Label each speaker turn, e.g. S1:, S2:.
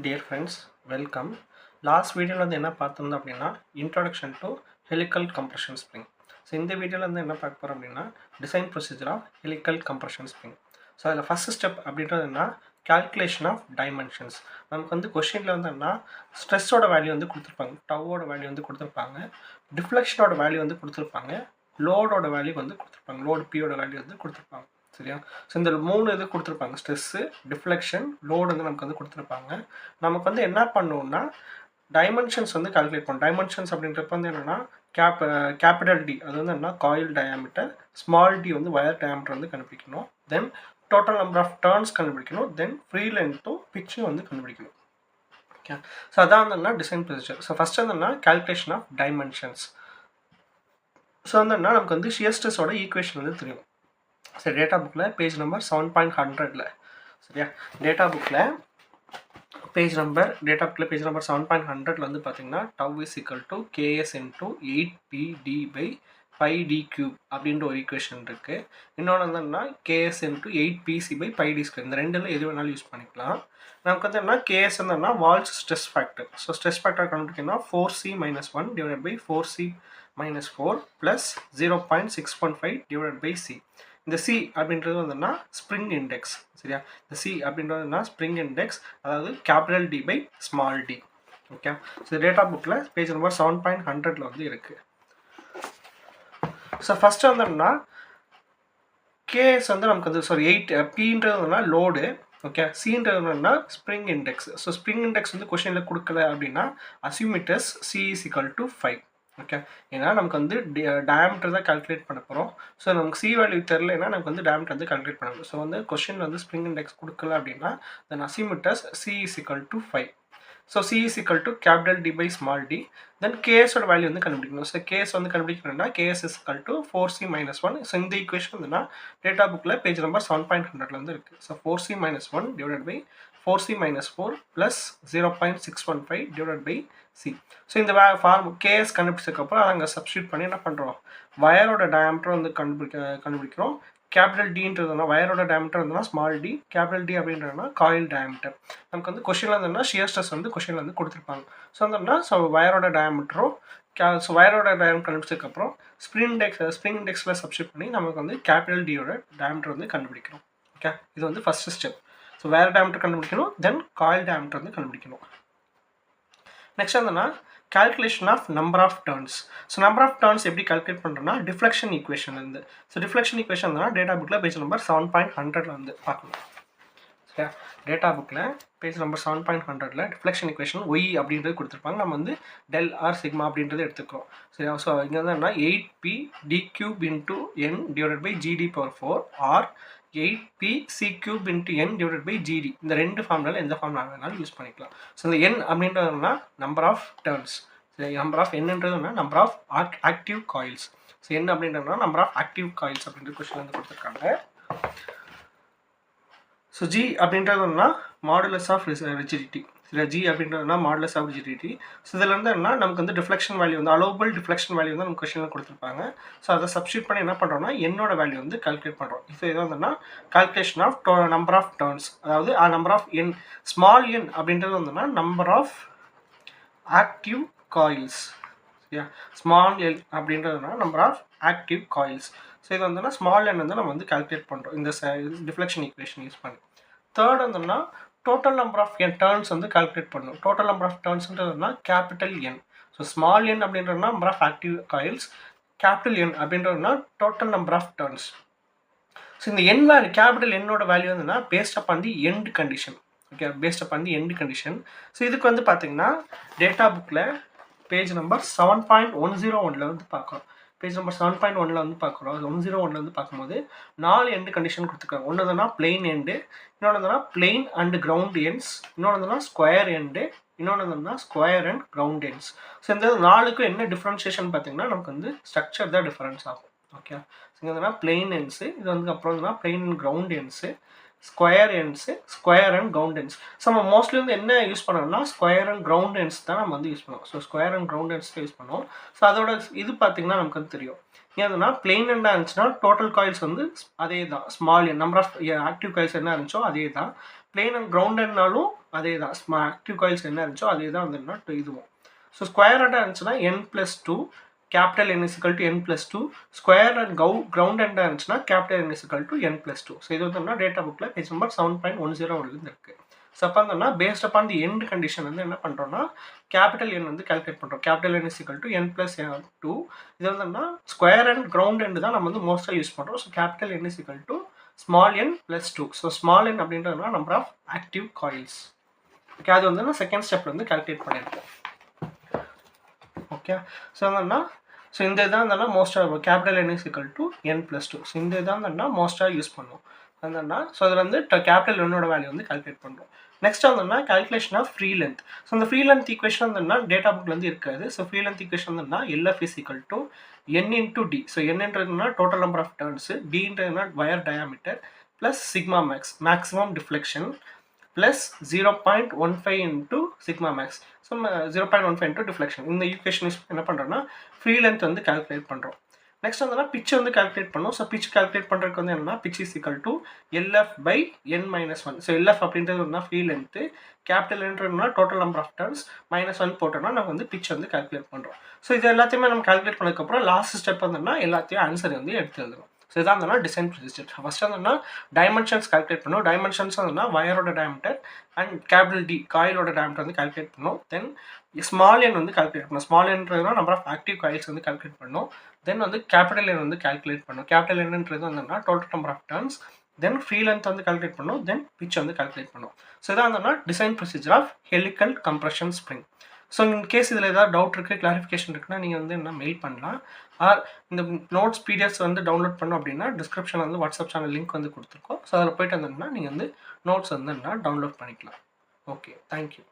S1: Dear friends, welcome. Last video வந்து என்ன பார்த்தோம் அப்படின்னா introduction to helical compression spring. So இந்த வீடியோவில் வந்து என்ன பார்க்க போகிறோம் அப்படின்னா design procedure of helical compression spring. ஸோ அதில் ஃபஸ்ட் ஸ்டெப் அப்படின்றது என்ன calculation ஆஃப் டைமென்ஷன்ஸ். நமக்கு வந்து கொஷினில் வந்து என்ன ஸ்ட்ரெஸ்ஸோட வேல்யூ வந்து கொடுத்துருப்பாங்க, டவோட வேல்யூ வந்து கொடுத்துருப்பாங்க, டிஃப்ளெக்ஷனோட வேல்யூ வந்து கொடுத்துருப்பாங்க, லோடோட வேல்யூ வந்து கொடுத்துருப்பாங்க, லோடு பியோட வேல்யூ வந்து கொடுத்துருப்பாங்க. சரியா? ஸோ இந்த 3 இது கொடுத்துருப்பாங்க, ஸ்ட்ரெஸ்ஸு, டிஃப்ளெக்ஷன், லோடு வந்து நமக்கு வந்து கொடுத்துருப்பாங்க. நமக்கு வந்து என்ன பண்ணணும்னா டைமென்ஷன்ஸ் வந்து கால்குலேட் பண்ணணும். டைமென்ஷன்ஸ் அப்படின்றப்ப வந்து என்னென்னா கேபிட்டல் டி அது வந்து என்ன காயில் டயாமீட்டர், ஸ்மால் டி வந்து வயர் டயாமீட்டர் வந்து கண்டுபிடிக்கணும், then total number of turns கண்டுபிடிக்கணும், தென் ஃப்ரீ லென்த்தும் பிச்சும் வந்து கண்டுபிடிக்கணும். ஓகே, ஸோ அதான் வந்து டிசைன் ப்ரொசீஜர். ஸோ ஃபஸ்ட் வந்து கால்குலேஷன் ஆஃப் டைமென்ஷன்ஸ். ஸோ வந்து நமக்கு வந்து ஷியர் ஸ்ட்ரெஸ்ஸோட ஈக்குவேஷன் வந்து தெரியும். சரி, டேட்டா புக்கில் பேஜ் நம்பர் 7.100 சரியா, டேட்டா புக்கில் பேஜ் நம்பர் 7.100 வந்து பார்த்தீங்கன்னா tau is equal to KS into 8pd/5d³ அப்படின்ற ஒரு ஈக்குவேஷன் இருக்குது. இன்னொன்று வந்து என்னன்னா கேஎஸ் இன்டூ 8pc/πd². இந்த ரெண்டில் எது வேணாலும் யூஸ் பண்ணிக்கலாம். நமக்கு வந்து என்ன கேஎஸ் வந்து Wahl's stress factor. So stress factor கண்டுபிடிக்கணும்னா 4c-1 divided by 4c-4 plus 0.615 இந்த சி அப்படின்றது வந்துன்னா ஸ்ப்ரிங் இண்டெக்ஸ். சரியா, இந்த சி அப்படின்றது ஸ்ப்ரிங் இண்டெக்ஸ், அதாவது capital D by small D. Okay, so data புக்கில் பேஜ் நம்பர் 7.100 வந்து இருக்குது. ஸோ ஃபஸ்ட்டு வந்துன்னா கேஎஸ் வந்து நமக்கு வந்து 8 பின்றது லோடு. ஓகே, சின்றது spring index. So spring index வந்து கொஷனில் கொடுக்கல அப்படின்னா assume it is C is equal to 5. Okay, ஏன்னா நமக்கு வந்து டயாமீட்டர் தான் கால்குலேட் பண்ண போகிறோம். ஸோ நமக்கு சி வேல்யூ தெரிலனா நமக்கு வந்து டயாமீட்டர் வந்து கால்குலேட் பண்ணணும். ஸோ வந்து கொஸ்டின் வந்து ஸ்ப்ரிங் இண்டெக்ஸ் கொடுக்கல அப்படின்னா then assume it is C is equal to 5. So C is equal to capital D by small d. Then கேஎஸோட வேல்யூ வந்து கண்டுபிடிக்கணும். ஸோ கேஎஸ் வந்து கண்டுபிடிக்கணும்னா KS is equal to 4c-1. So இந்த equation வந்துன்னா data புக்கில் பேஜ் நம்பர் 7.100 வந்து இருக்குது. So 4c-1 divided by 4c-4 plus 0.615 divided by C. So இந்த ஃபார்ம் கேஎஸ் கண்டுபிடிச்சதுக்கப்புறம் அதை அங்கே சப்ஸ்டியூட் பண்ணி என்ன பண்ணுறோம், வயரோட டயாமீட்டர் வந்து கண்டுபிடிக்கிறோம். கேபிட்டல் டின்றதுனா வயரோட டயாமீட்டர் இருந்ததுன்னா ஸ்மால் டி, கேபிட்டல் டி அப்படின்றதுனா காயில் டயாமீட்டர். நமக்கு வந்து கொஷனில் இருந்ததுன்னா ஷியர் ஸ்ட்ரெஸ் வந்து கொஷனில் வந்து கொடுத்துருப்பாங்க. ஸோ வந்தோம்னா ஸோ வயரோட டயாமீட்டரும் ஸோ வயரோட டயாமீட்டர் கண்டுபிடிச்சதுக்கப்புறம் ஸ்ப்ரிங் இண்டெக்ஸில் சப்ஸ்டியூட் பண்ணி நமக்கு வந்து கேபிட்டல் டியோட டயாமீட்டர் வந்து கண்டுபிடிக்கிறோம். ஓகே, இது வந்து first step. So wire diameter கண்டுபிடிக்கணும், தென் காயில் டயாமீட்டர் வந்து கண்டுபிடிக்கணும். நெக்ஸ்ட் வந்துன்னா calculation of number of turns. So number of turns எப்படி கால்குலேட் பண்ணுறோன்னா டிஃப்ளெக்ஷன் ஈக்குவேஷன் இருந்து. ஸோ டிஃப்ளெக்ஷன் ஈக்குவேஷன் வந்து டேட்டா புக்கில் பேஜ் நம்பர் 7.100 வந்து பார்க்கணும். சரியா, டேட்டா புக்கில் page number 7.100 deflection equation Y அப்படின்றது கொடுத்துருப்பாங்க. நம்ம வந்து டெல் ஆர் சிக்மா அப்படின்றது எடுத்துக்கிறோம். சரியா, ஸோ இங்கே வந்து என்ன 8pd³ into n divided by gd⁴ or 8pc³ into n divided by gd. இந்த ரெண்டு ஃபார்முலாவில் எந்த ஃபார்முலா வேணாலும் யூஸ் பண்ணிக்கலாம். ஸோ இந்த n அப்படின்றதுனா நம்பர் ஆஃப் டர்ன்ஸ். சரி, நம்பர் ஆஃப் என்னன்றதுனா number of active coils. So n அப்படின்றதுனா நம்பர் ஆஃப் ஆக்டிவ் காயில்ஸ் அப்படின்ற கொஸ்டின் வந்து கொடுத்துருக்காங்க. ஸோ ஜி அப்படின்றதுனா மாடுலஸ் ஆஃப் ரிஜிடிட்டி. இல்லை ஜி அப்படின்றதுனா மாடுலஸ் ஆஃப் ரிஜிடிட்டி. ஸோ இதில் வந்து என்ன நமக்கு வந்து டிஃப்ளெக்ஷன் வேல்யூ வந்து அலோவபிள் டிஃப்ளெக்ஷன் வேல்யூ வந்து நமக்கு கொஸ்டினில் கொடுத்துருப்பாங்க. ஸோ அதை சப்ஸ்டியூட் பண்ணி என்ன பண்ணுறோம்னா என்னோட வேல்யூ வந்து கால்குலேட் பண்ணுறோம். ஸோ இது வந்துன்னா calculation of number of turns, அதாவது number of n small n அப்படின்றது வந்துன்னா நம்பர் ஆஃப் ஆக்டிவ் காயில்ஸ். சரியா, ஸ்மால் எல் அப்படின்றதுனா number of active coils. So இது வந்துன்னா ஸ்மால் என் வந்து நம்ம வந்து கால்குலேட் பண்ணுறோம் இந்த டிஃப்ளெக்ஷன் ஈக்குவேஷன் யூஸ் பண்ணி. தேர்ட் வந்துன்னா total number of n turns வந்து கால்குலேட் பண்ணணும். டோட்டல் நம்பர் ஆஃப் டர்ன்ஸ்ன்றதுனா capital N. So small n அப்படின்றதுனா number of active coils, capital N அப்படின்றதுனா total number of turns. So இந்த என் வேல்யூ கேபிட்டல் என்னோட value வந்துன்னா based upon the end condition. Okay, based upon the end condition. So இதுக்கு வந்து பார்த்தீங்கன்னா data புக்கில் page number 7.101 வந்து பார்க்குறோம். பேஜ் நம்பர் 7.1 வந்து பார்க்குறோம். 101 வந்து பார்க்கும்போது 4 எண்டு கண்டிஷன் கொடுத்துருக்காங்க. ஒன்று வந்துன்னா பிளெயின் எண்டு, இன்னொன்று வந்துன்னா பிளெயின் அண்ட் கிரவுண்ட் எண்ட்ஸ், இன்னொன்று வந்துன்னா ஸ்கொயர் எண்டு, இன்னொன்று வந்துன்னா square and ground ends. So இந்த 4க்கும் என்ன டிஃப்ரென்ஷியேஷன் பார்த்தீங்கன்னா நமக்கு வந்து ஸ்ட்ரக்சர் தான் டிஃபரன்ஸ் ஆகும். ஓகே, இங்கே வந்துன்னா பிளெயின் எண்ட்ஸு, இது வந்து அப்புறம் வந்துன்னா plain and ground ends, square ends, square and ground ends. So நம்ம மோஸ்ட்லி வந்து என்ன யூஸ் பண்ணோம்னா ஸ்கொயர் அண்ட் கிரவுண்ட் எண்ட்ஸ் தான் நம்ம வந்து யூஸ் பண்ணுவோம். So square and ground ends use பண்ணுவோம். ஸோ அதோட இது பார்த்தீங்கன்னா நமக்கு வந்து தெரியும். ஏன்னா பிளெயின் எண்டாக இருந்துச்சுன்னா டோட்டல் காயில்ஸ் வந்து அதே தான், small N number of active coils என்ன இருந்துச்சோ அதே தான். பிளெயின் அண்ட் கிரவுண்ட் எண்ட்னாலும் அதே தான் ஆக்டிவ் காயில்ஸ் என்ன இருந்துச்சோ அதே தான் வந்துன்னா இதுவும். ஸோ ஸ்கொயர் ரூட்டாக இருந்துச்சுன்னா n+2 capital N is equal to n+2, square and ground எண்டாக இருந்துச்சுன்னா capital N is equal to n+2. So இது வந்து டேட்டா புக்கில் பேஜ் நம்பர் 7.101 இருக்குது. ஸோ அப்போ வந்து பேஸ்ட் அப்பான் தி எண்ட் கண்டிஷன் வந்து என்ன பண்ணுறோம்னா கேபிட்டல் N வந்து கால்குலேட் பண்ணுறோம். Capital N is equal to n+2. இது வந்து ஸ்கொயர் அண்ட் கிரவுண்ட் எண்டு தான் நம்ம வந்து மோஸ்ட்டாக யூஸ் பண்ணுறோம். So capital N is equal to small n+2. So small n அப்படின்றதுனா number of active coils. Okay, அது வந்து நான் செகண்ட் ஸ்டெப்பில் வந்து கால்குலேட் பண்ணியிருக்கேன். ஓகே, ஸோ என்னன்னா ஸோ இந்த இதான் என்னன்னா மோஸ்ட்டாக capital N is equal to n+2. So இந்த இதான் என்னன்னா மோஸ்ட்டாக யூஸ் பண்ணுவோம். என்னன்னா ஸோ அதில் வந்து கேபிட்டல் N-ஓட வேல்யூ வந்து கால்குலேட் பண்ணுறோம். நெக்ஸ்ட் வந்துன்னா calculation of free length. So இந்த ஃப்ரீ லென்த் ஈக்குவேஷன் வந்துன்னா டேட்டா புக்கில் வந்து இருக்காது. ஸோ ஃப்ரீ லென்த் ஈக்குவேஷன் வந்துன்னா LF is equal to n into d. So என்னன்றதுனா டோட்டல் நம்பர் ஆஃப் டர்ன்ஸ், dன்றதுனா wire diameter plus sigma max maximum deflection plus 0.15 into sigma max. So 0.15 into deflection. இந்த equation use என்ன பண்ணுறோன்னா free length வந்து calculate பண்ணுறோம். Next வந்து pitch வந்து calculate பண்ணும். ஸோ பிச் கால்குலேட் பண்ணுறதுக்கு வந்து என்னன்னா pitch is equal to LF/n-1. So LF அப்படின்றது வந்து free length, capital N total number of turns -1 போட்டோம்னா நம்ம வந்து பிச் வந்து கால்குலேட் பண்ணுறோம். ஸோ இது எல்லாத்தையுமே நம்ம கால்குலேட் பண்ணதுக்கப்புறம் லாஸ்ட் ஸ்டெப் வந்துன்னா எல்லாத்தையும் ஆன்சர் வந்து எடுத்து எழுதுறோம். ஸோ இதான் வந்து டிசைன் ப்ரொசீஜர். ஃபர்ஸ்ட் வந்து டைமென்ஷன்ஸ் கால்குலேட் பண்ணும். டைமென்ஷன்ஸ் வந்து வயரோட டயாமீட்டர் அண்ட் கேபிட்டல் D காயிலோட டயாமீட்டர் வந்து கால்குலேட் பண்ணும். தென் ஸ்மால் n வந்து கால்குலேட் பண்ணும். ஸ்மால் nன்றதுனா நம்பர் ஆஃப் ஆக்டிவ் காயில்ஸ் வந்து கால்குலேட் பண்ணும். தென் வந்து கேபிட்டல் N வந்து கால்குலேட் பண்ணும். கேபிட்டல் N-ன்றது வந்துன்னா total number of turns, then free length வந்து கால்குலேட் பண்ணும், தென் பிச் வந்து கால்குலேட் பண்ணும். ஸோ இதான் வந்து design procedure of helical compression spring. So in case இதில் ஏதாவது டவுட் இருக்குது, கிளாரிஃபிகேஷன் இருக்குன்னா நீங்கள் வந்து என்ன மெயில் பண்ணலாம். ஆர் இந்த நோட்ஸ் பிடிஎஃப்ஸ் வந்து டவுன்லோட் பண்ணோம் அப்படின்னா டிஸ்கிரிப்ஷனில் வந்து வாட்ஸ்அப் சேனல் லிங்க் வந்து கொடுத்துருக்கோம். ஸோ அதில் போய்ட்டு வந்தோம்னா நீங்கள் வந்து நோட்ஸ் வந்து டவுன்லோட் பண்ணிக்கலாம். Okay, thank you.